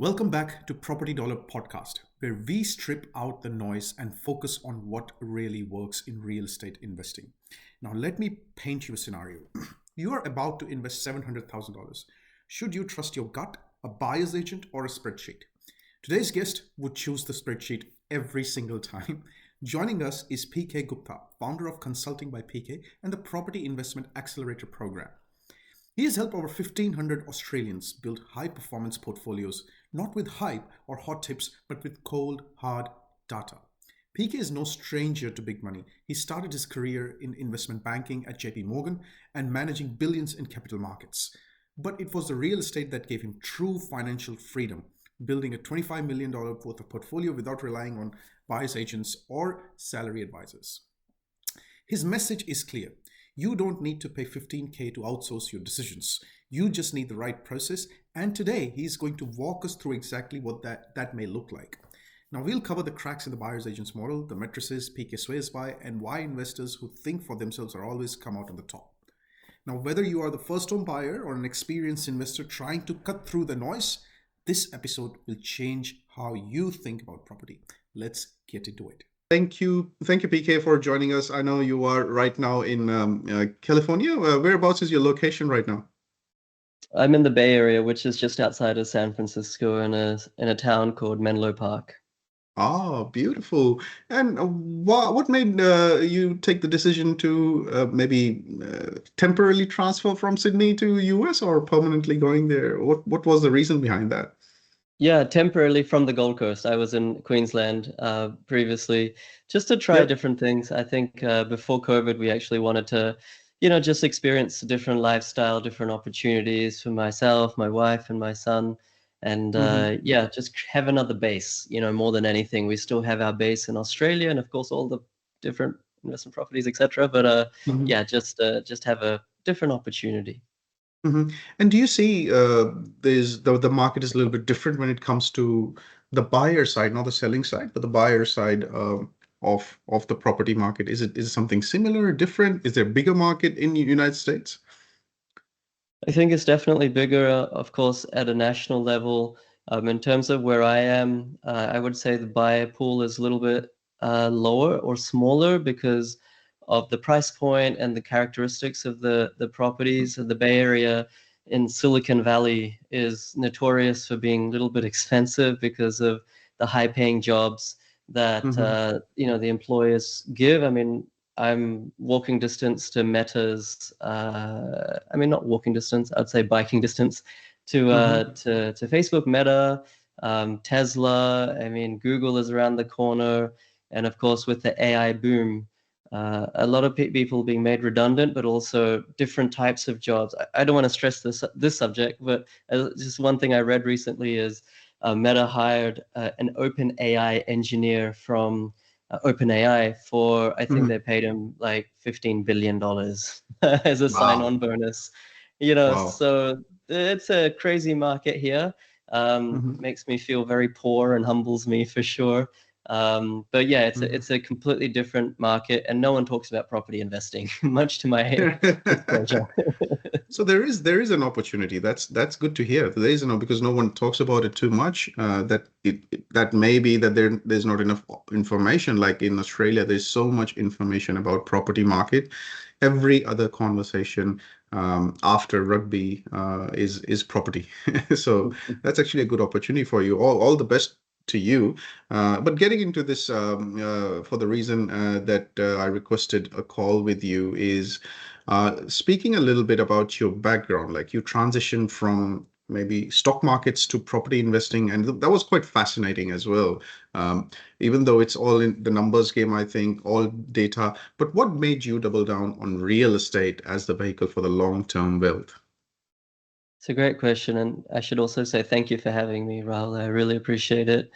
Welcome back to Property Dollar Podcast, where we strip out the noise and focus on what really works in real estate investing. Now, let me paint you a scenario. You are about to invest $700,000. Should you trust your gut, a buyer's agent, or a spreadsheet? Today's guest would choose the spreadsheet every single time. Joining us is PK Gupta, founder of Consulting by PK and the Property Investment Accelerator Program. He has helped over 1,500 Australians build high-performance portfolios, not with hype or hot tips, but with cold, hard data. PK is no stranger to big money. He started his career in investment banking at JP Morgan and managing billions in capital markets. But it was the real estate that gave him true financial freedom, building a $25 million worth of portfolio without relying on buyer's agents or salary advisors. His message is clear. You don't need to pay $15K to outsource your decisions. You just need the right process. And today, he's going to walk us through exactly what that may look like. Now, we'll cover the cracks in the buyer's agent's model, the matrices PK swears by, and why investors who think for themselves are always come out on the top. Now, whether you are the first home buyer or an experienced investor trying to cut through the noise, this episode will change how you think about property. Let's get into it. Thank you, PK, for joining us. I know you are right now in California. Whereabouts is your location right now? I'm in the Bay Area, which is just outside of San Francisco, in a town called Menlo Park. Oh, beautiful. And what made you take the decision to maybe temporarily transfer from Sydney to US or permanently going there? What was the reason behind that? Yeah, temporarily from the Gold Coast. I was in Queensland previously, just to try different things. I think before COVID, we actually wanted to, just experience a different lifestyle, different opportunities for myself, my wife, and my son. And just have another base, more than anything. We still have our base in Australia and, of course, all the different investment properties, etc. But just have a different opportunity. And do you see the market is a little bit different when it comes to the buyer side, not the selling side, but the buyer side of the property market? Is it something similar, different? Is there a bigger market in the United States? I think it's definitely bigger, of course, at a national level. In terms of where I am, I would say the buyer pool is a little bit lower or smaller because of the price point and the characteristics of the properties. The Bay Area in Silicon Valley is notorious for being a little bit expensive because of the high-paying jobs that the employers give. I mean, I'm walking distance to Meta's. Not walking distance. I'd say biking distance to Facebook, Meta, Tesla. I mean, Google is around the corner, and of course, with the AI boom, a lot of people being made redundant, but also different types of jobs. I don't want to stress this subject, but just one thing I read recently is Meta hired an open AI engineer from OpenAI for, I think they paid him like $15 billion as a sign-on bonus. So it's a crazy market here. Makes me feel very poor and humbles me for sure. But yeah, it's a completely different market, and no one talks about property investing, much to my pleasure. So there is an opportunity. That's good to hear. There is because no one talks about it too much. That may be that there's not enough information. Like in Australia, there's so much information about property market. Every other conversation after rugby is property. So that's actually a good opportunity for you. All the best to you. But getting into this for the reason that I requested a call with you is speaking a little bit about your background. Like you transitioned from maybe stock markets to property investing, and that was quite fascinating as well. Even though it's all in the numbers game, I think, all data. But what made you double down on real estate as the vehicle for the long-term wealth? It's a great question, and I should also say thank you for having me, Rahul. I really appreciate it.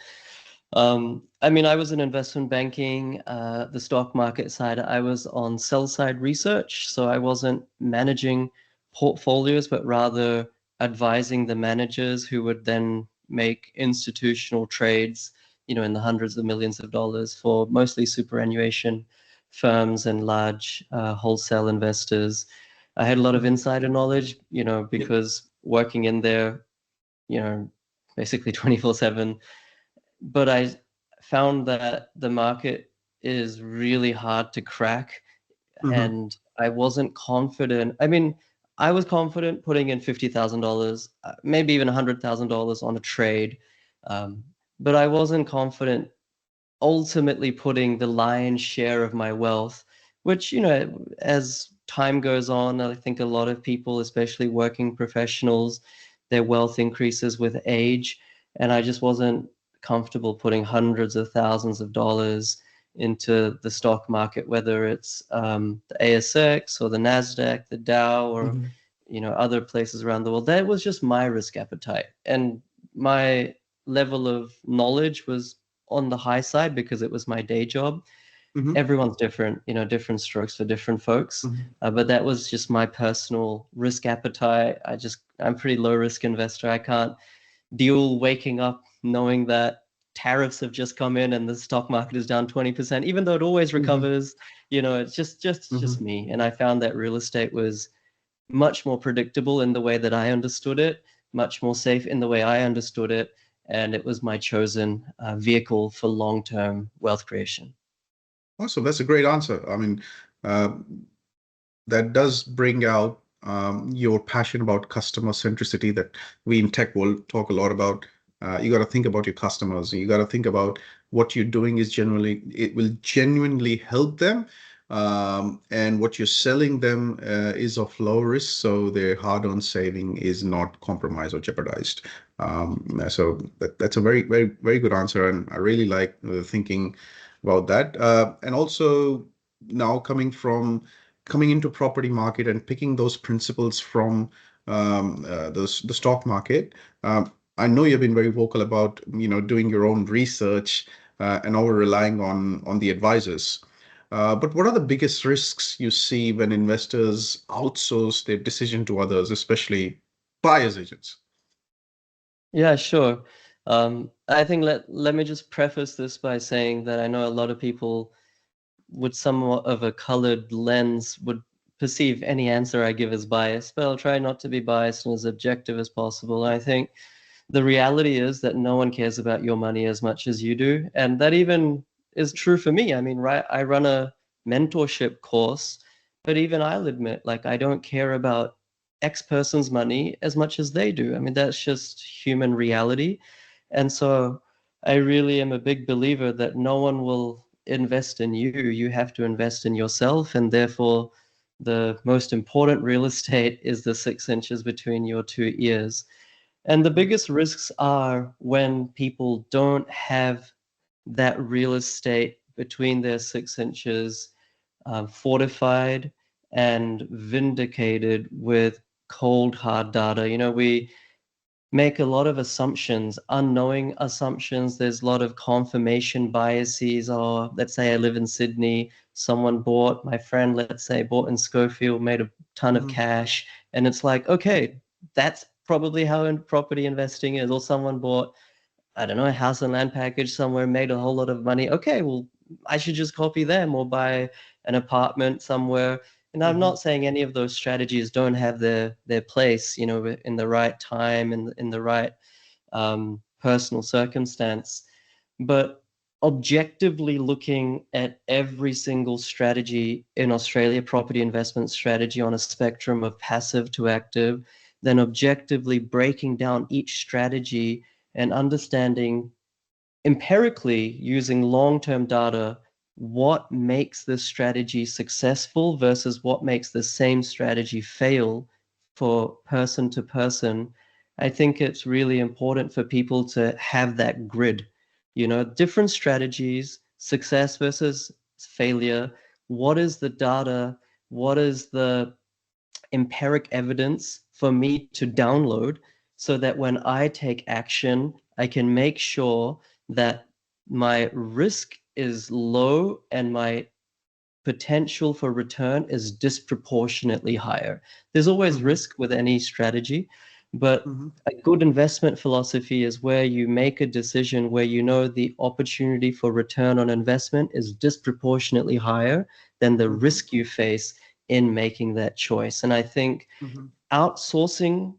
I was in investment banking, the stock market side. I was on sell-side research, so I wasn't managing portfolios, but rather advising the managers who would then make institutional trades, in the hundreds of millions of dollars for mostly superannuation firms and large wholesale investors. I had a lot of insider knowledge, because working in there, basically 24/7. But I found that the market is really hard to crack, Mm-hmm. and I wasn't confident. I mean, I was confident putting in $50,000, maybe even $100,000 on a trade, um, but I wasn't confident ultimately putting the lion's share of my wealth, which, as time goes on, I think a lot of people, especially working professionals, their wealth increases with age. And I just wasn't comfortable putting hundreds of thousands of dollars into the stock market, whether it's the ASX or the NASDAQ, the Dow, or Mm-hmm. other places around the world. That was just my risk appetite. And my level of knowledge was on the high side because it was my day job. Mm-hmm. Everyone's different, different strokes for different folks. Mm-hmm. But that was just my personal risk appetite. I'm pretty low risk investor. I can't deal waking up knowing that tariffs have just come in and the stock market is down 20%, even though it always Mm-hmm. recovers. It's just Mm-hmm. me. And I found that real estate was much more predictable in the way that I understood it, much more safe in the way I understood it, and it was my chosen vehicle for long-term wealth creation. Awesome. That's a great answer. I mean, uh, that does bring out your passion about customer centricity that we in tech will talk a lot about. You got to think about your customers. You got to think about what you're doing is generally, it will genuinely help them. And what you're selling them is of low risk, so their hard-earned saving is not compromised or jeopardized. So that's a very, very, very good answer, and I really like thinking about that. And also now coming into property market and picking those principles from the stock market. I know you've been very vocal about doing your own research and over relying on the advisors. But what are the biggest risks you see when investors outsource their decision to others, especially buyers agents? Yeah, sure. I think let me just preface this by saying that I know a lot of people with somewhat of a colored lens would perceive any answer I give as biased, but I'll try not to be biased and as objective as possible. I think the reality is that no one cares about your money as much as you do. And that even is true for me. I mean, right, I run a mentorship course, but even I'll admit, like, I don't care about X person's money as much as they do. I mean, that's just human reality. And so I really am a big believer that no one will invest in you. You have to invest in yourself. And therefore, the most important real estate is the 6 inches between your two ears. And the biggest risks are when people don't have that real estate between their 6 inches fortified and vindicated with cold, hard data. We make a lot of assumptions, unknowing assumptions. There's a lot of confirmation biases. Or let's say I live in Sydney, my friend, let's say, bought in Schofield, made a ton of Mhm. cash. And it's like, okay, that's probably how property investing is. Or someone bought, I don't know, a house and land package somewhere, made a whole lot of money. Okay, well, I should just copy them or buy an apartment somewhere. And I'm Mhm. not saying any of those strategies don't have their place, in the right time and in the right personal circumstance. But objectively looking at every single strategy in Australia, property investment strategy on a spectrum of passive to active, then objectively breaking down each strategy and understanding empirically using long-term data what makes this strategy successful versus what makes the same strategy fail for person to person. I think it's really important for people to have that grid, different strategies, success versus failure. What is the data? What is the empiric evidence for me to download so that when I take action, I can make sure that my risk is low and my potential for return is disproportionately higher. There's always Mhm. risk with any strategy, but Mhm. a good investment philosophy is where you make a decision where you know the opportunity for return on investment is disproportionately higher than the Mhm. risk you face in making that choice. And I think Mhm. outsourcing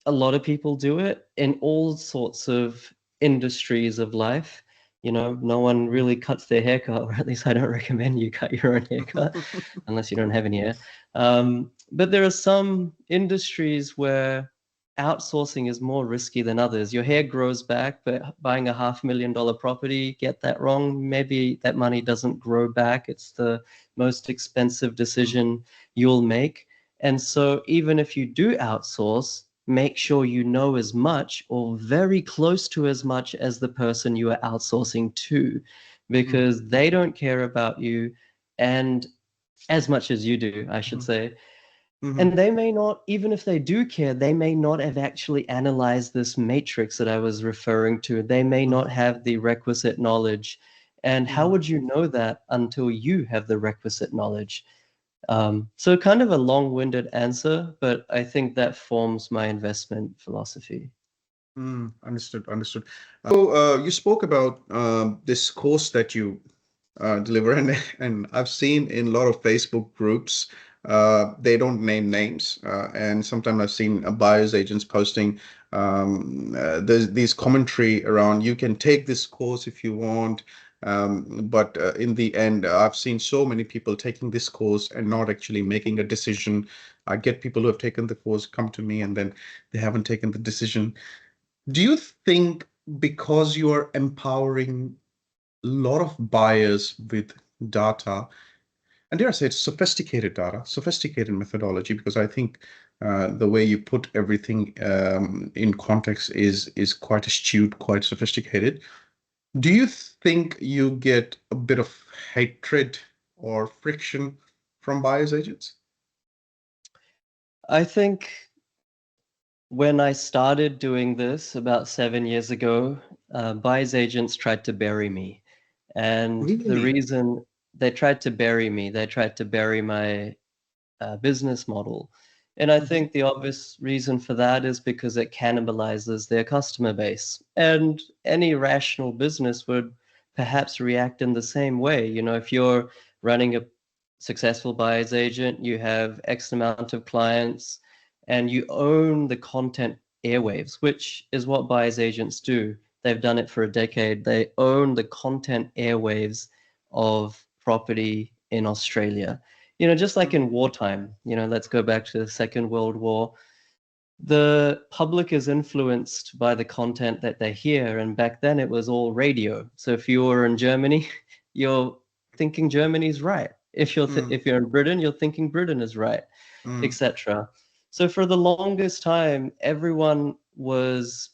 a lot of people do it in all sorts of industries of life. No one really cuts their haircut, or at least I don't recommend you cut your own haircut unless you don't have any hair. But there are some industries where outsourcing is more risky than others. Your hair grows back, but buying a $500,000 property, get that wrong, maybe that money doesn't grow back. It's the most expensive decision you'll make. And so even if you do outsource, make sure you know as much or very close to as much as the person you are outsourcing to, Mm, because they don't care about you and as much as you do, I should mhm, say. mhm, And they may not, even if they do care, they may not have actually analyzed this matrix that I was referring to. They may mhm, not have the requisite knowledge. And how mhm. would you know that until you have the requisite knowledge? So kind of a long-winded answer, but I think that forms my investment philosophy. Understood, understood. So you spoke about this course that you deliver, and I've seen in a lot of Facebook groups, they don't name names, and sometimes I've seen buyers agents posting these commentary around, you can take this course if you want, but in the end, I've seen so many people taking this course and not actually making a decision. I get people who have taken the course come to me and then they haven't taken the decision. Do you think because you are empowering a lot of buyers with data, and dare I say it's sophisticated data, sophisticated methodology, because I think the way you put everything in context is quite astute, quite sophisticated. Do you think you get a bit of hatred or friction from buyers agents? I think when I started doing this about 7 years ago, buyer's agents tried to bury me. And the Really? reason they tried to bury me, they tried to bury my business model. And I Mhm, think the obvious reason for that is because it cannibalizes their customer base. And any rational business would perhaps react in the same way. If you're running a successful buyer's agent, you have X amount of clients, and you own the content airwaves, which is what buyer's agents do. They've done it for a decade. They own the content airwaves of property in Australia. Just like mhm, in wartime, let's go back to the Second World War. The public is influenced by the content that they hear, and back then it was all radio. So if you were in Germany, you're thinking Germany's right. mm, If you're in Britain, you're thinking Britain is right, mm, etc. So for the longest time, everyone was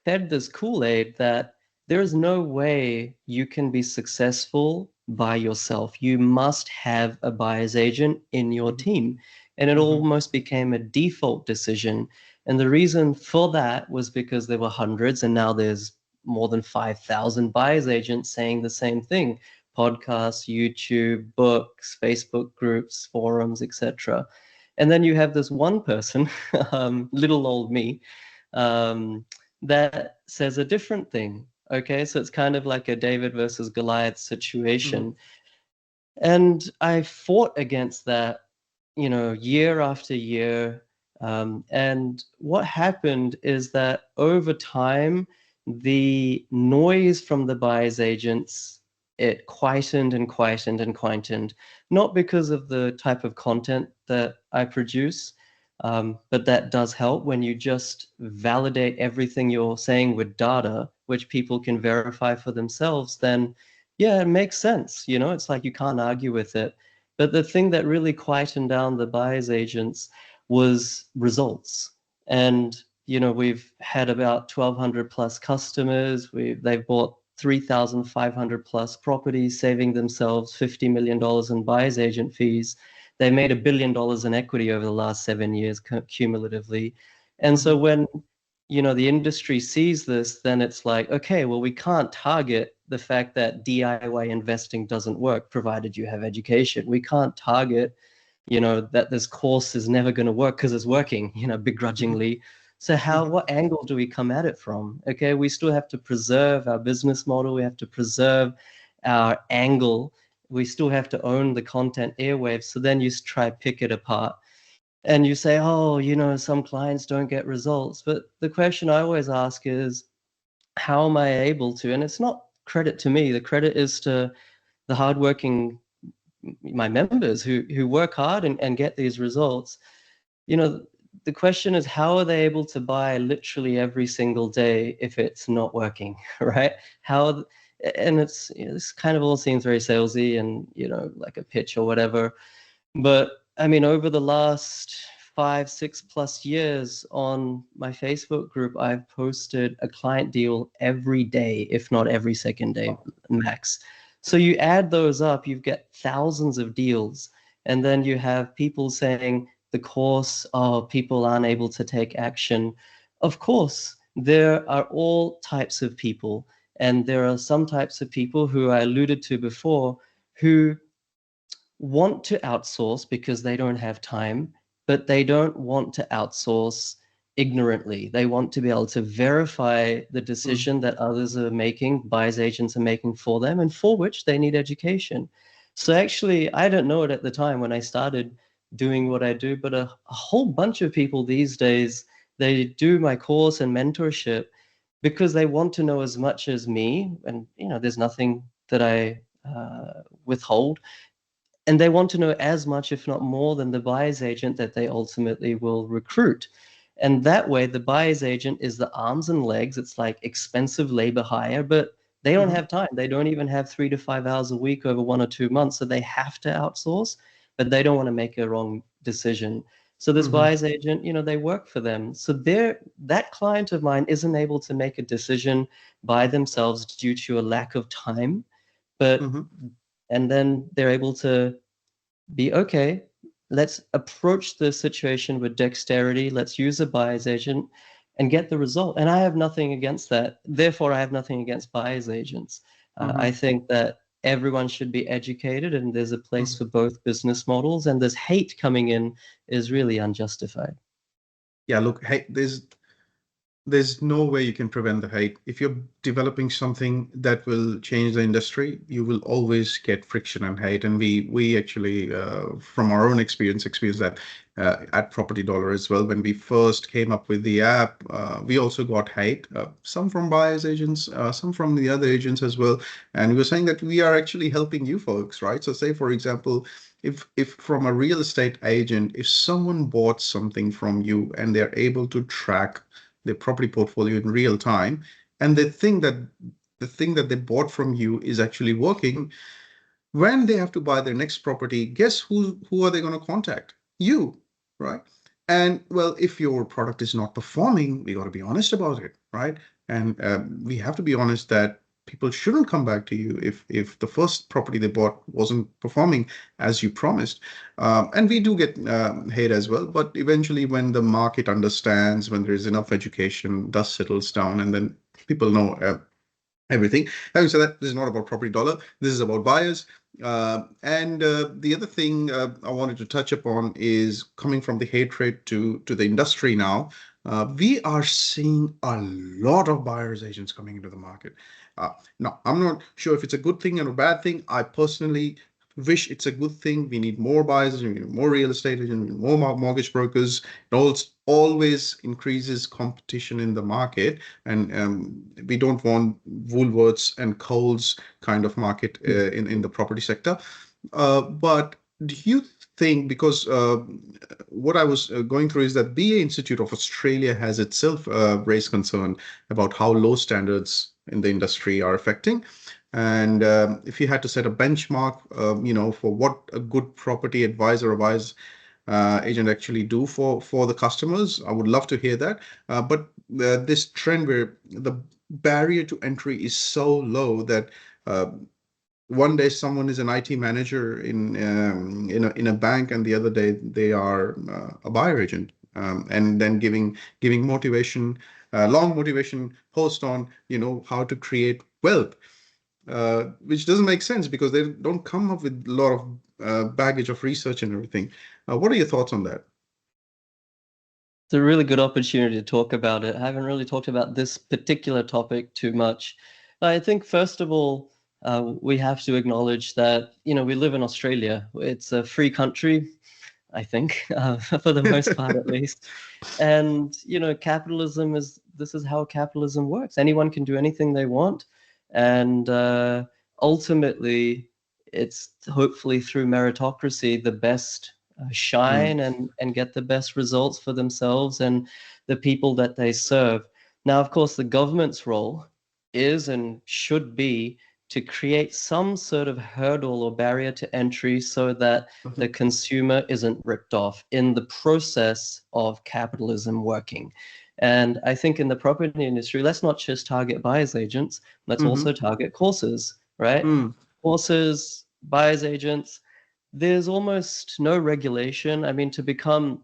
fed this Kool-Aid that there is no way you can be successful by yourself. You must have a buyer's agent in your mhm, team. And it mhm, almost became a default decision. And the reason for that was because there were hundreds, and now there's more than 5,000 buyer's agents saying the same thing: podcasts, YouTube, books, Facebook groups, forums, etc. And then you have this one person, little old me, um, that says a different thing. Okay, so it's kind of like a David versus Goliath mhm, situation. And I fought against that, year after year. And what happened is that over time, the noise from the buyer's agents, it quietened and quietened and quietened, not because of the type of content that I produce, but that does help when you just validate everything you're saying with data, which people can verify for themselves. Then yeah, it makes sense. It's like you can't argue with it. But the thing that really quietened down the buyer's agents was results. And, we've had about 1,200 plus customers. They've bought 3,500 plus properties, saving themselves $50 million in buyer's agent fees. They made $1 billion in equity over the last 7 years cumulatively. And so mhm, when the industry sees this, then it's like, okay, well, we can't target the fact that DIY investing doesn't work, provided you have education. We can't target, that this course is never going to work because it's working, mhm, begrudgingly. So mhm. what angle do we come at it from? Okay, we still have to preserve our business model. We have to preserve our angle. We still have to own the content airwaves. So then you try pick it apart. And you say, oh, some clients don't get results. But the question I always ask is, how am I able to? And it's not credit to me. The credit is to the hardworking my members who work hard and get these results. You know, the question is, how are they able to buy literally every single day if it's not working, right? How, and this kind of all seems very salesy and, like a pitch or whatever. But I mean, over the last 5, 6+ years on my Facebook group, I've posted a client deal every day, if not every second day max. So you add those up, you get thousands of deals. And then you have people saying the course, oh, people aren't able to take action. Of course, there are all types of people. And there are some types of people who I alluded to before who want to outsource because they don't have time, but they don't want to outsource ignorantly. They want to be able to verify the Mm, decision that others are making, buyers agents are making for them, and for which they need education. So actually, I don't know it at the time when I started doing what I do, but a whole bunch of people these days, they do my course and mentorship because they want to know as much as me. And, there's nothing that I withhold, and they want to know as much, if not more, than the buyer's agent that they ultimately will recruit. And that way, the buyer's agent is the arms and legs. It's like expensive labor hire, but they don't mhm, have time. They don't even have 3 to 5 hours a week over 1 or 2 months. So they have to outsource, but they don't want to make a wrong decision. So this mhm, buyer's agent, they work for them. So that client of mine isn't able to make a decision by themselves due to a lack of time, but mhm. and then they're able to be okay. Let's approach the situation with dexterity. Let's use a buyer's agent and get the result. And I have nothing against that. Therefore, I have nothing against buyer's agents. I Mhm, think that everyone should be educated, and there's a place mhm. for both business models. And this hate coming in is really unjustified. Yeah, look, hey, there's no way you can prevent the hate. If you're developing something that will change the industry, you will always get friction and hate. And we actually, from our own experience that at Property Dollar as well. When we first came up with the app, we also got hate. Some from buyers agents, some from the other agents as well. And we were saying that we are actually helping you folks, right? So, say for example, if from a real estate agent, if someone bought something from you and they're able to track their property portfolio in real time, and they think that the thing that they bought from you is actually working, when they have to buy their next property, guess who are they going to contact? You, right? And well, if your product is not performing, we got to be honest about it, right? And we have to be honest that people shouldn't come back to you if the first property they bought wasn't performing as you promised. And we do get hate as well, but eventually when the market understands, when there is enough education, dust settles down, and then people know everything. Having said that, this is not about Property Dollar. This is about buyers. And the other thing I wanted to touch upon is coming from the hatred to the industry now. We are seeing a lot of buyers agents coming into the market. Now, I'm not sure if it's a good thing or a bad thing. I personally wish it's a good thing. We need more buyers, we need more real estate agents, we need more mortgage brokers. It always increases competition in the market, and we don't want Woolworths and Coles kind of market in the property sector. But do you think, because what I was going through is that BA Institute of Australia has itself raised concern about how low standards in the industry are affecting. And if you had to set a benchmark, for what a good property advisor or advice agent actually do for the customers, I would love to hear that. But this trend where the barrier to entry is so low that uh, one day someone is an IT manager in a bank, and the other day they are a buyer agent, and then giving motivation, long motivation post on how to create wealth, which doesn't make sense because they don't come up with a lot of baggage of research and everything. What are your thoughts on that? It's a really good opportunity to talk about it. I haven't really talked about this particular topic too much. I think, first of all, we have to acknowledge that, we live in Australia. It's a free country. I think, for the most part at least. And capitalism this is how capitalism works. Anyone can do anything they want, and ultimately, it's hopefully through meritocracy the best Mm. shine and get the best results for themselves and the people that they serve. Now, of course, the government's role is and should be to create some sort of hurdle or barrier to entry so that the Mhm. consumer isn't ripped off in the process of capitalism working. And I think in the property industry, let's not just target buyer's agents, let's also Mhm. target courses, right? Mm. Courses, buyer's agents, there's almost no regulation. I mean, to become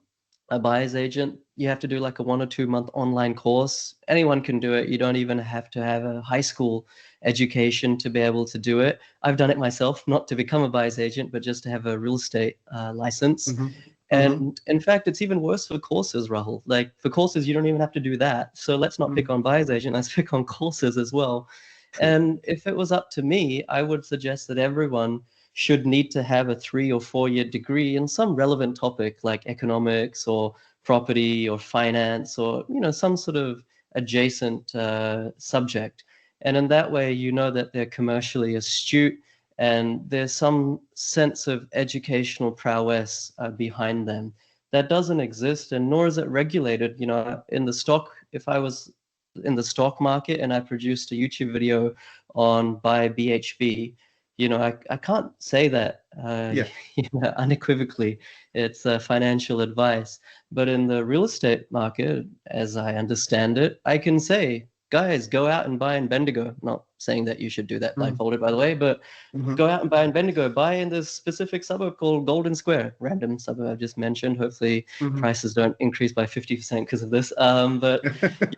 a buyer's agent, you have to do like a 1 or 2 month online course. Anyone can do it. You don't even have to have a high school education to be able to do it. I've done it myself, not to become a buyer's agent, but just to have a real estate license. Mhm. Mhm. And in fact, it's even worse for courses, Rahul. Like for courses, you don't even have to do that. So let's not pick Mm. on buyer's agent, let's pick on courses as well. True. And if it was up to me, I would suggest that everyone should need to have a 3 or 4 year degree in some relevant topic like economics or property or finance or some sort of adjacent subject. And in that way, that they're commercially astute and there's some sense of educational prowess behind them that doesn't exist, and nor is it regulated. In the stock, if I was in the stock market and I produced a YouTube video on buy BHB, I can't say that Yeah. unequivocally it's financial advice. But in the real estate market, as I understand it, I can say, guys, go out and buy in Bendigo. Not saying that you should do that Mhm. blindfolded, by the way, but Mhm. go out and buy in Bendigo. Buy in this specific suburb called Golden Square, random suburb I've just mentioned. Hopefully, Mhm. prices don't increase by 50% because of this. But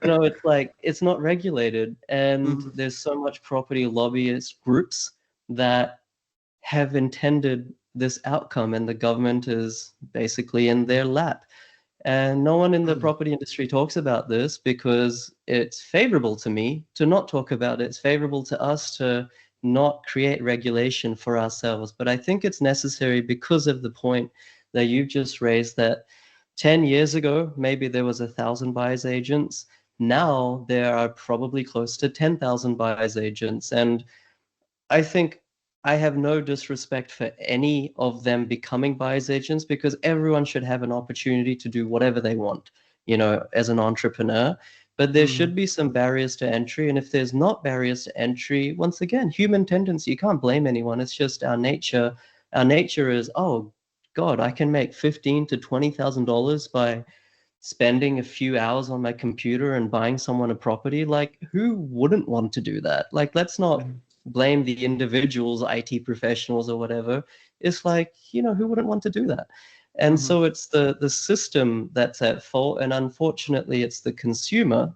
it's like it's not regulated, and Mhm. there's so much property lobbyist groups that have intended this outcome, and the government is basically in their lap. And no one in the Mm. property industry talks about this because it's favorable to me to not talk about it. It's favorable to us to not create regulation for ourselves. But I think it's necessary because of the point that you've just raised that 10 years ago, maybe there was 1,000 buyer's agents. Now there are probably close to 10,000 buyer's agents. And I think I have no disrespect for any of them becoming buyer's agents because everyone should have an opportunity to do whatever they want, as an entrepreneur. But there Mm. should be some barriers to entry. And if there's not barriers to entry, once again, human tendency, you can't blame anyone. It's just our nature. Our nature is, oh God, I can make 15 to $20,000 by spending a few hours on my computer and buying someone a property. Like, who wouldn't want to do that? Like, let's not Mhm. blame the individuals, IT professionals or whatever. It's like, who wouldn't want to do that? And Mhm. so it's the system that's at fault, and unfortunately, it's the consumer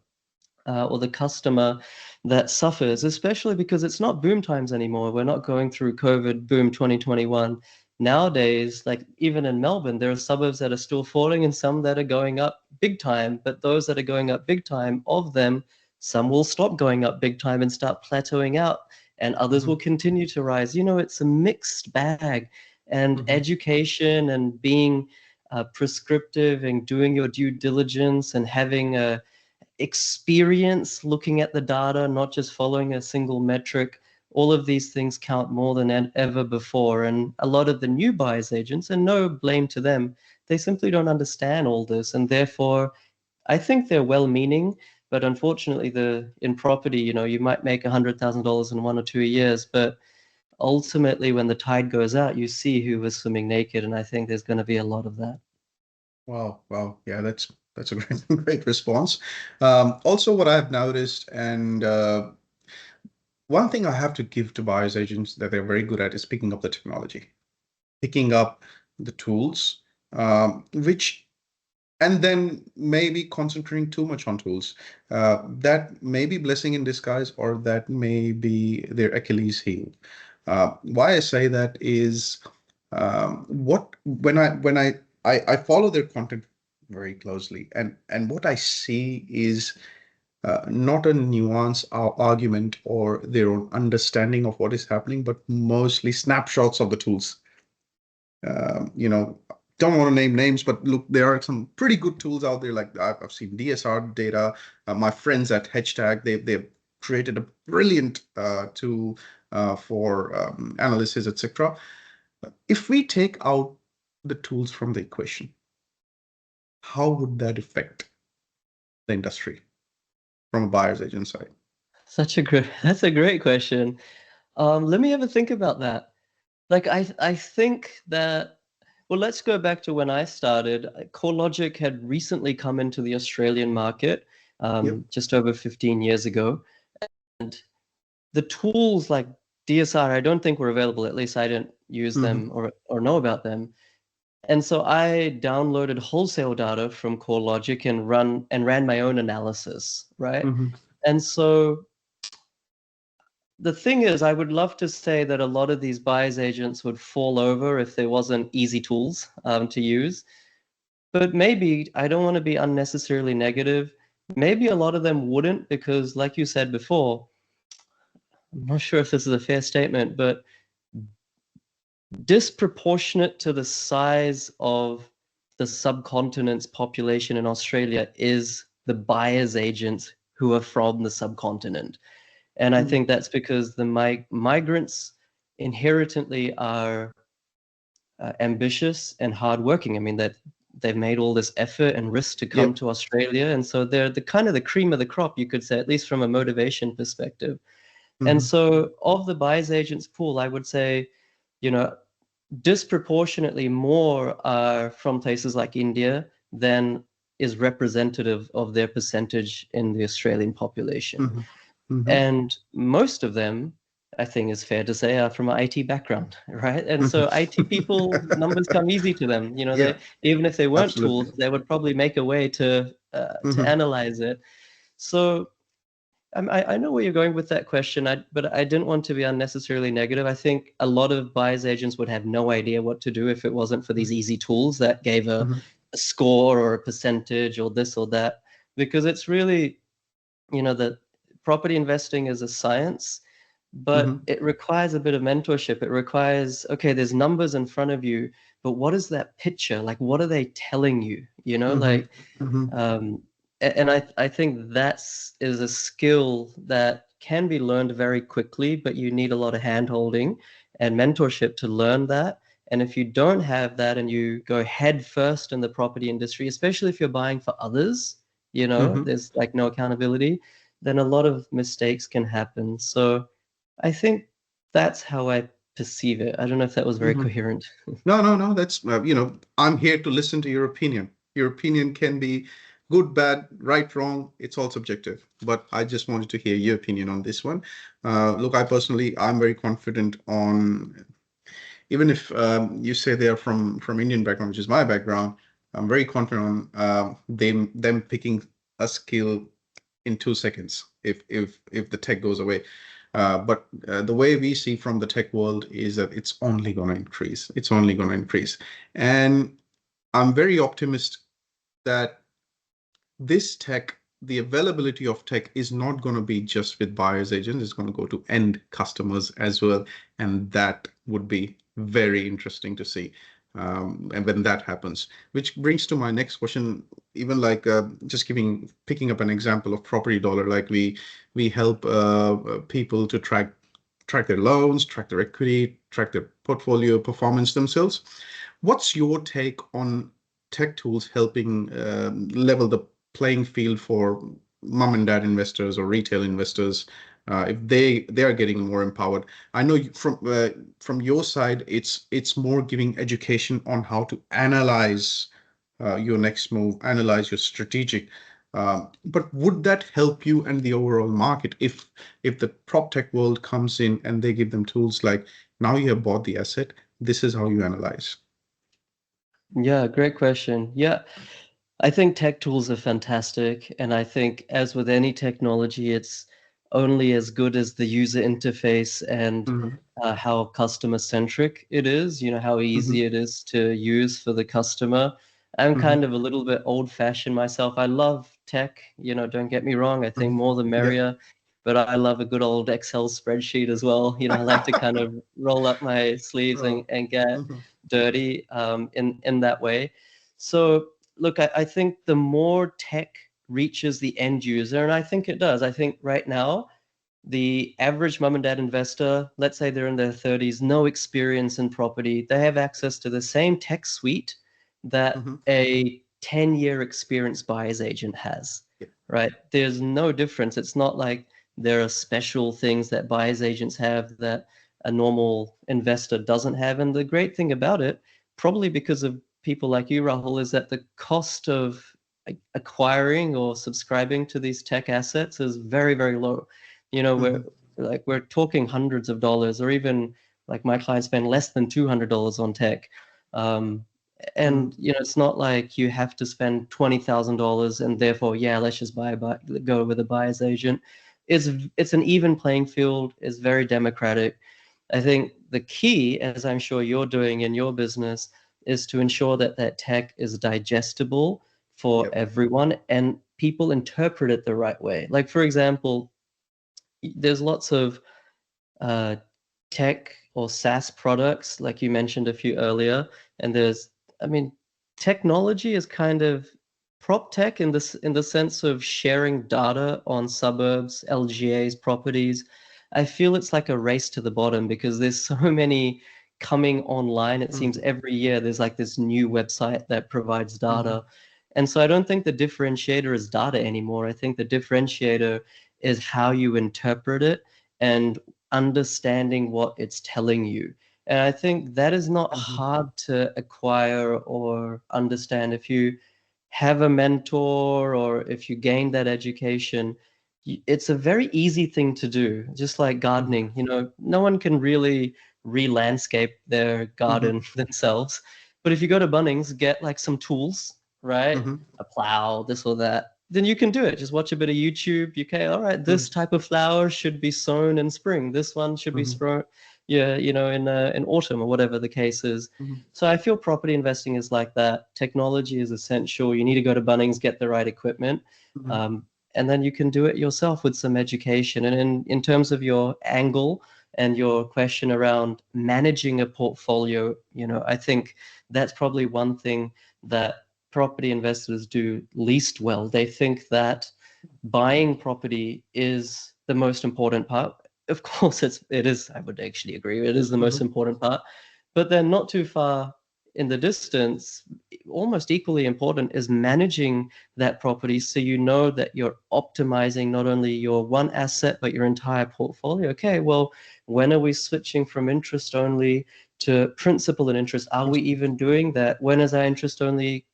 or the customer that suffers, especially because it's not boom times anymore. We're not going through COVID boom 2021. Nowadays, like even in Melbourne, there are suburbs that are still falling and some that are going up big time. But those that are going up big time, of them, some will stop going up big time and start plateauing out, and others will Mhm. continue to rise. It's a mixed bag. And Mhm. education and being prescriptive and doing your due diligence and having a experience looking at the data, not just following a single metric. All of these things count more than ever before. And a lot of the new buyers agents, and no blame to them, they simply don't understand all this. And therefore, I think they're well meaning. But unfortunately, in property, you might make $100,000 in 1 or 2 years. But ultimately, when the tide goes out, you see who was swimming naked. And I think there's going to be a lot of that. Wow, wow, yeah, that's a great great response. Also, what I've noticed, and one thing I have to give to buyers agents that they're very good at is picking up the technology, picking up the tools, which and then maybe concentrating too much on tools. That may be blessing in disguise, or that may be their Achilles heel. Why I say that is what when I follow their content very closely, and what I see is not a nuanced argument or their own understanding of what is happening, but mostly snapshots of the tools. You know, don't want to name names, but look, there are some pretty good tools out there. Like I've seen DSR data. My friends at Hashtag, they've created a brilliant tool for analysis, etc. If we take out the tools from the equation, how would that affect the industry from a buyer's agent side? That's a great question. Let me have a think about that. Like I think that, well, let's go back to when I started. CoreLogic had recently come into the Australian market Yep. just over 15 years ago. And the tools like DSR, I don't think were available. At least I didn't use Mm-hmm. them or know about them. And so I downloaded wholesale data from CoreLogic and ran my own analysis, right? Mm-hmm. And so the thing is, I would love to say that a lot of these buyers agents would fall over if there wasn't easy tools to use. But maybe I don't want to be unnecessarily negative. Maybe a lot of them wouldn't because, like you said before, I'm not sure if this is a fair statement, but disproportionate to the size of the subcontinent's population in Australia is the buyers agents who are from the subcontinent. And I Mm-hmm. think that's because the migrants inherently are ambitious and hardworking. I mean, that they've made all this effort and risk to come Yep. to Australia. And so they're the kind of the cream of the crop, you could say, at least from a motivation perspective. And Mm-hmm. so of the buyers agents pool, I would say, you know, disproportionately more are from places like India than is representative of their percentage in the Australian population. Mm-hmm. Mm-hmm. And most of them, I think is fair to say, are from an IT background, right? And so IT people, numbers come easy to them. You know, Yeah, they even if they weren't absolutely. tools, they would probably make a way to Mm-hmm. analyze it. So I know where you're going with that question, but I didn't want to be unnecessarily negative. I think a lot of buyers agents would have no idea what to do if it wasn't for these easy tools that gave Mm-hmm. a score or a percentage or this or that, because it's really, that property investing is a science, but Mm-hmm. it requires a bit of mentorship. It requires, okay, there's numbers in front of you, but what is that picture? Like, what are they telling you? Mm-hmm. Like, Mm-hmm. um, and I think that's is a skill that can be learned very quickly, but you need a lot of hand holding and mentorship to learn that. And if you don't have that and you go head first in the property industry, especially if you're buying for others, Mm-hmm. there's like no accountability, then a lot of mistakes can happen. So I think that's how I perceive it. I don't know if that was very Mm-hmm. coherent. No, no, no. That's, I'm here to listen to your opinion. Your opinion can be good, bad, right, wrong. It's all subjective. But I just wanted to hear your opinion on this one. Look, I'm very confident on, even if you say they are from Indian background, which is my background, I'm very confident on them picking a skill in 2 seconds if the tech goes away. But the way we see from the tech world is that it's only going to increase. It's only going to increase, and I'm very optimistic that this tech, the availability of tech, is not going to be just with buyers agents. It's going to go to end customers as well, and that would be very interesting to see. And when that happens, which brings to my next question, even like just picking up an example of Property Dollar, like we help people to track their loans, track their equity, track their portfolio performance themselves. What's your take on tech tools helping level the playing field for mom and dad investors or retail investors, if they are getting more empowered? I know from your side, it's more giving education on how to analyze your next move, analyze your strategic. But would that help you and the overall market if the prop tech world comes in and they give them tools like, now you have bought the asset, this is how you analyze. Yeah, great question. Yeah, I think tech tools are fantastic. And I think, as with any technology, it's only as good as the user interface and Mm-hmm. how customer centric it is, how Mm-hmm. easy it is to use for the customer. I'm Mm-hmm. kind of a little bit old fashioned myself. I love tech, don't get me wrong. I think Mm-hmm. more the Yeah. merrier. but I love a good old Excel spreadsheet as well. I like to kind of roll up my sleeves Oh. and get Mhm. dirty in that way. So look, I think the more tech reaches the end user, and I think it does. I think right now the average mom and dad investor, let's say they're in their 30s, no experience in property, they have access to the same tech suite that Mhm. a 10-year experienced buyer's agent has, Yeah. right? There's no difference. It's not like there are special things that buyer's agents have that a normal investor doesn't have. And the great thing about it, probably because of people like you, Rahul, is that the cost of acquiring or subscribing to these tech assets is very, very low. We're Mhm. like we're talking hundreds of dollars, or even like my clients spend less than $200 on tech. Um, and Mhm. it's not like you have to spend $20,000 and therefore, yeah, let's just go with a buyer's agent. It's an even playing field. It's very democratic. I think the key, as I'm sure you're doing in your business, is to ensure that that tech is digestible for Yep. everyone and people interpret it the right way. Like, for example, there's lots of uh, tech or SaaS products, like you mentioned a few earlier, and I mean, technology is kind of prop tech in the sense of sharing data on suburbs, LGAs, properties. I feel it's like a race to the bottom because there's so many coming online. It seems Mhm. every year there's like this new website that provides Mhm. data. And so I don't think the differentiator is data anymore. I think the differentiator is how you interpret it and understanding what it's telling you. And I think that is not Mhm. hard to acquire or understand. If you have a mentor or if you gain that education, it's a very easy thing to do, just like Mhm. gardening. No one can really re-landscape their Mhm. garden themselves. But if you go to Bunnings, get like some tools, right? Mhm. A plow, this or that, then you can do it. Just watch a bit of YouTube. You can, all right, this Mhm. type of flower should be sown in spring. This one should be Mhm. sown, yeah, in autumn or whatever the case is. Mhm. So I feel property investing is like that. Technology is essential. You need to go to Bunnings, get the right equipment, Mhm. um, and then you can do it yourself with some education. And in terms of your angle and your question around managing a portfolio, I think that's probably one thing that property investors do least well. They think that buying property is the most important part. Of course, it is. I would actually agree. It is the most Mhm. important part, but then not too far in the distance, almost equally important is managing that property so you know that you're optimizing not only your one asset but your entire portfolio. Okay, well, when are we switching from interest only to principal and interest? Are we even doing that? When is our interest only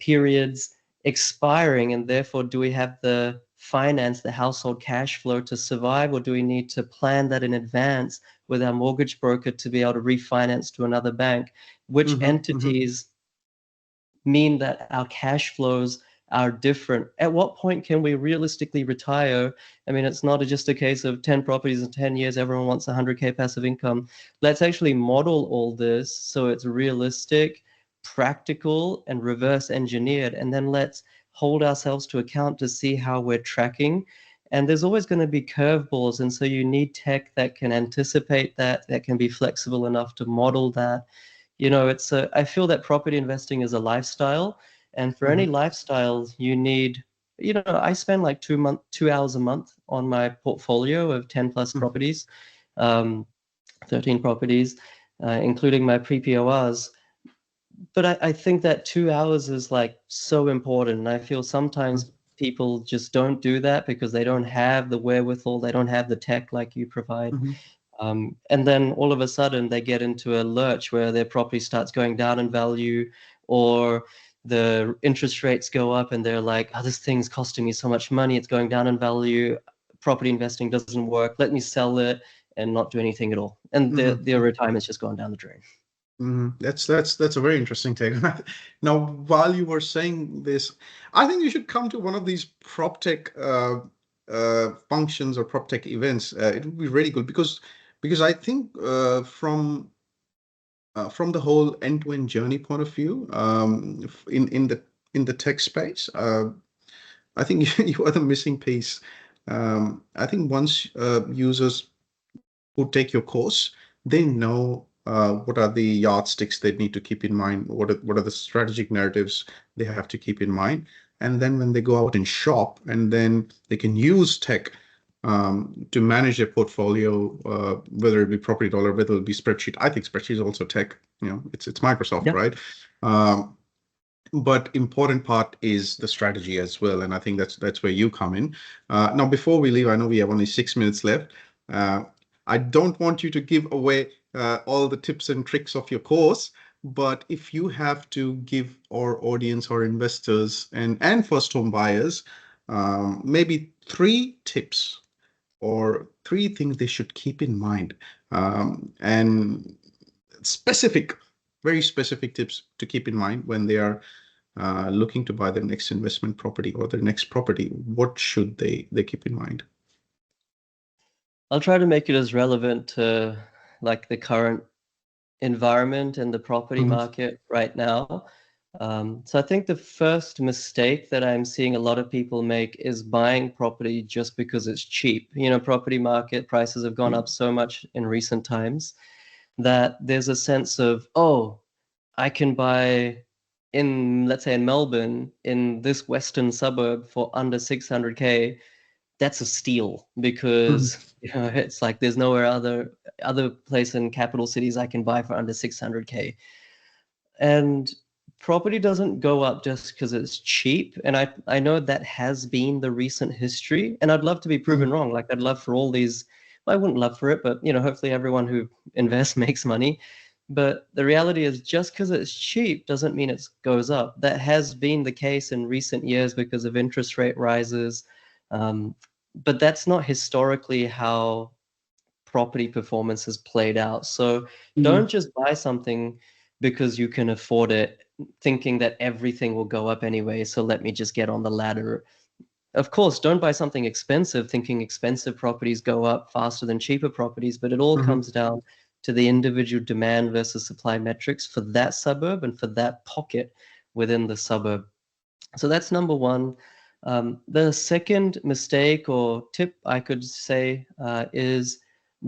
periods expiring, and therefore do we have the finance, the household cash flow to survive, or do we need to plan that in advance with our mortgage broker to be able to refinance to another bank? Which Mhm. Mhm. entities mean that our cash flows are different? At what point can we realistically retire? I mean, it's not just a case of 10 properties in 10 years, everyone wants 100K passive income. Let's actually model all this so it's realistic, practical, and reverse engineered. And then let's hold ourselves to account to see how we're tracking. And there's always going to be curveballs. And so you need tech that can anticipate that, that can be flexible enough to model that. I feel that property investing is a lifestyle, and for any Mhm. lifestyle you need, I spend like 2 hours a month on my portfolio of 10 plus Mhm. properties, um, 13 properties, including my pre-PORs. But I think that 2 hours is like so important, and I feel sometimes people just don't do that because they don't have the wherewithal, they don't have the tech like you provide. Mhm. And then all of a sudden they get into a lurch where their property starts going down in value, or the interest rates go up and they're like, oh, this thing's costing me so much money, it's going down in value. Property investing doesn't work. Let me sell it and not do anything at all. And their Mhm. retirement's just gone down the drain. That's a very interesting take. Now, while you were saying this, I think you should come to one of these prop tech functions or prop tech events. It would be really good because I think from the whole end-to-end journey point of view, in the tech space, I think you are the missing piece. I think once users who take your course, they know what are the yardsticks they need to keep in mind, what are the strategic narratives they have to keep in mind. And then when they go out and shop, and then they can use tech to manage their portfolio, whether it be property dollar, whether it be spreadsheet. I think spreadsheet is also tech. It's Microsoft, Yeah. right? But important part is the strategy as well, and I think that's where you come in. Now, before we leave, I know we have only 6 minutes left. uh, I don't want you to give away all the tips and tricks of your course, but if you have to give our audience or investors and first home buyers maybe 3 tips or 3 things they should keep in mind, and specific, very specific tips to keep in mind when they are looking to buy their next investment property or their next property, what should they keep in mind? I'll try to make it as relevant to like the current environment and the property Mhm, market right now. So I think the first mistake that I'm seeing a lot of people make is buying property just because it's cheap. Property market prices have gone up so much in recent times that there's a sense of, oh, I can buy in, let's say in Melbourne, in this western suburb for under 600K. That's a steal mhm, because it's like there's nowhere other place in capital cities I can buy for under 600K. And property doesn't go up just because it's cheap. And I know that has been the recent history. And I'd love to be proven mhm, wrong. Like I'd love for all these, well, I wouldn't love for it, but hopefully everyone who invests makes money. But the reality is just because it's cheap doesn't mean it goes up. That has been the case in recent years because of interest rate rises. Um, but that's not historically how property performance has played out. So don't mhm, just buy something because you can afford it, thinking that everything will go up anyway. So let me just get on the ladder. Of course, don't buy something expensive thinking expensive properties go up faster than cheaper properties, but it all mhm, comes down to the individual demand versus supply metrics for that suburb and for that pocket within the suburb. So that's number one. The second mistake or tip I could say is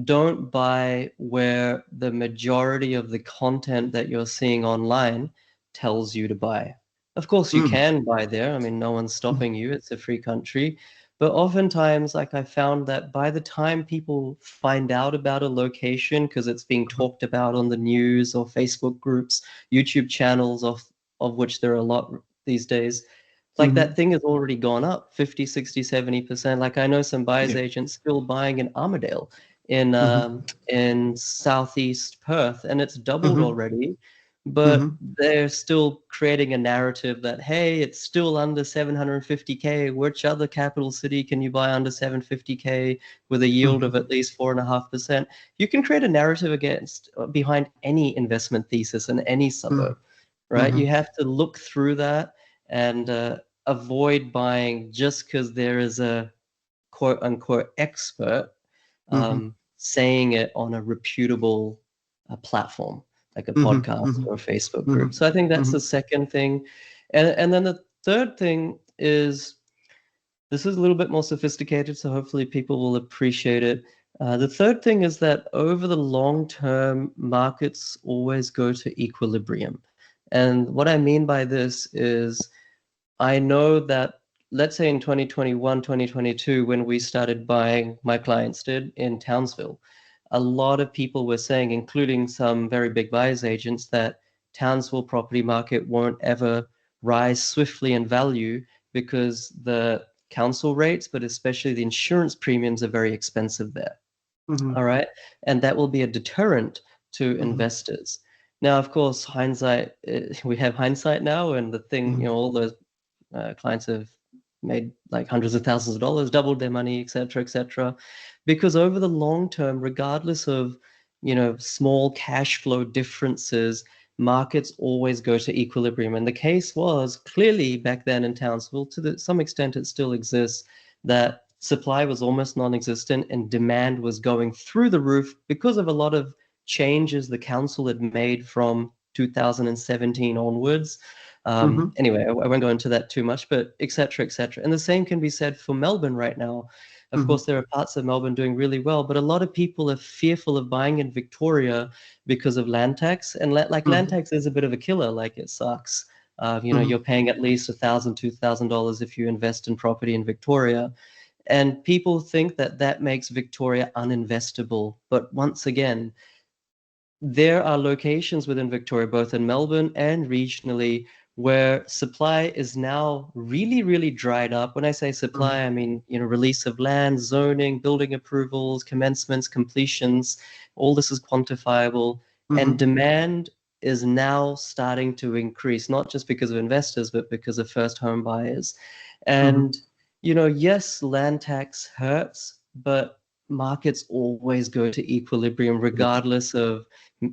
don't buy where the majority of the content that you're seeing online tells you to buy. Of course, you mhm, can buy there. I mean, no one's stopping you. It's a free country. But oftentimes, like I found that by the time people find out about a location because it's being talked about on the news or Facebook groups, YouTube channels of which there are a lot these days, like that mhm. thing has already gone up 50, 60, 70%. Like I know some buyers Yeah. agents still buying in Armadale in Mhm, southeast Perth, and it's doubled mhm, already. But mhm, they're still creating a narrative that hey, it's still under 750K. Which other capital city can you buy under 750K with a yield of mhm, at least 4.5%? You can create a narrative against behind any investment thesis in any mhm, suburb, right? You mhm, have to look through that and avoid buying just because there is a quote unquote expert mhm, saying it on a reputable platform like a mhm, podcast mhm, or a Facebook group. mhm, So I think that's the mhm, second thing. And then the third thing is this is a little bit more sophisticated, so hopefully people will appreciate it. The third thing is that over the long term, markets always go to equilibrium. And what I mean by this is I know that, let's say in 2021, 2022, when we started buying, my clients did in Townsville, a lot of people were saying, including some very big buyers agents, that Townsville property market won't ever rise swiftly in value because the council rates, but especially the insurance premiums, are very expensive there. mhm, All right. And that will be a deterrent to mhm, investors. Now, of course, hindsight, we have hindsight now, and the thing, mhm, all those clients have made like hundreds of thousands of dollars, doubled their money, et cetera, et cetera. Because over the long term, regardless of, small cash flow differences, markets always go to equilibrium. And the case was clearly back then in Townsville, some extent it still exists, that supply was almost non-existent and demand was going through the roof because of a lot of changes the council had made from 2017 onwards. mhm, Anyway, I won't go into that too much, but et cetera, et cetera. And the same can be said for Melbourne right now. Of Mm-hmm. course, there are parts of Melbourne doing really well, but a lot of people are fearful of buying in Victoria because of land tax. And like land Mm-hmm. tax is a bit of a killer, like it sucks. Mm-hmm. You're paying at least $1,000, $2,000 if you invest in property in Victoria. And people think that that makes Victoria uninvestable. But once again, there are locations within Victoria, both in Melbourne and regionally, where supply is now really, really dried up. When I say supply, Mm-hmm. I mean, release of land, zoning, building approvals, commencements, completions. All this is quantifiable, and Mm-hmm. demand is now starting to increase, not just because of investors, but because of first home buyers. Mm-hmm. And, yes, land tax hurts, but markets always go to equilibrium regardless of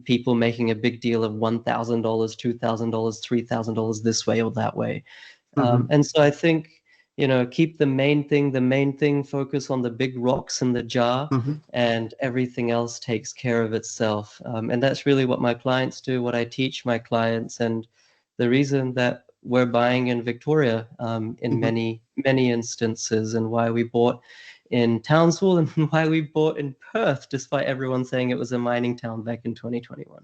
people making a big deal of $1,000, $2,000, $3,000 this way or that way. Mm-hmm. And so I think, keep the main thing, focus on the big rocks in the jar, Mm-hmm. and everything else takes care of itself. And that's really what my clients do, what I teach my clients, and the reason that we're buying in Victoria in Mm-hmm. many, many instances, and why we bought in Townsville and why we bought in Perth, despite everyone saying it was a mining town back in 2021.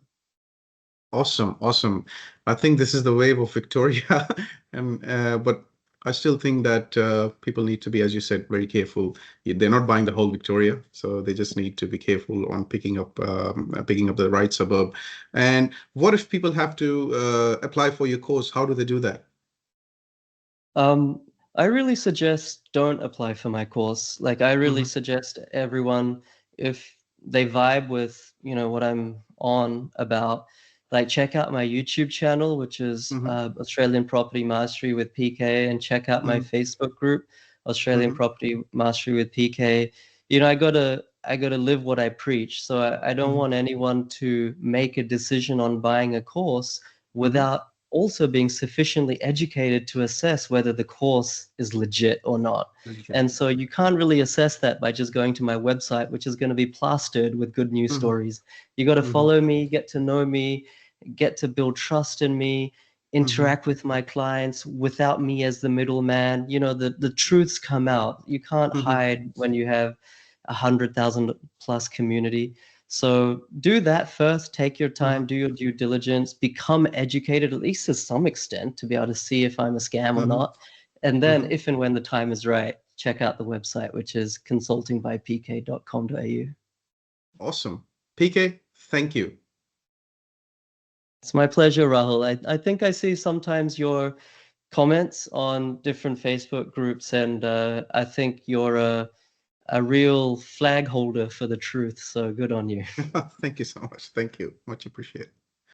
Awesome, awesome. I think this is the wave of Victoria, and but I still think that people need to be, as you said, very careful. They're not buying the whole Victoria, so they just need to be careful on picking up the right suburb. And what if people have to apply for your course? How do they do that? Um, I really suggest don't apply for my course. Like, I really Mm-hmm. suggest everyone, if they vibe with, what I'm on about, like, check out my YouTube channel, which is Mm-hmm. Australian Property Mastery with PK, and check out my Mm-hmm. Facebook group, Australian Mm-hmm. Property Mastery with PK. I gotta live what I preach. So I don't Mm-hmm. want anyone to make a decision on buying a course Mm-hmm. without also being sufficiently educated to assess whether the course is legit or not. And so you can't really assess that by just going to my website, which is going to be plastered with good news Mm-hmm. stories. You got to Mm-hmm. follow me, get to know me, get to build trust in me, Mm-hmm. interact with my clients without me as the middleman. The truths come out. You can't Mm-hmm. hide when you have 100,000 plus community. So do that first, take your Mm-hmm. time, do your due diligence, become educated, at least to some extent, to be able to see if I'm a scam or Mm-hmm. not. And then, Mm-hmm. if and when the time is right, check out the website, which is consultingbypk.com.au. Awesome. PK, thank you. It's my pleasure, Rahul. I think I see sometimes your comments on different Facebook groups, and I think you're a real flag holder for the truth. So good on you. Thank you so much. Thank you. Much appreciated.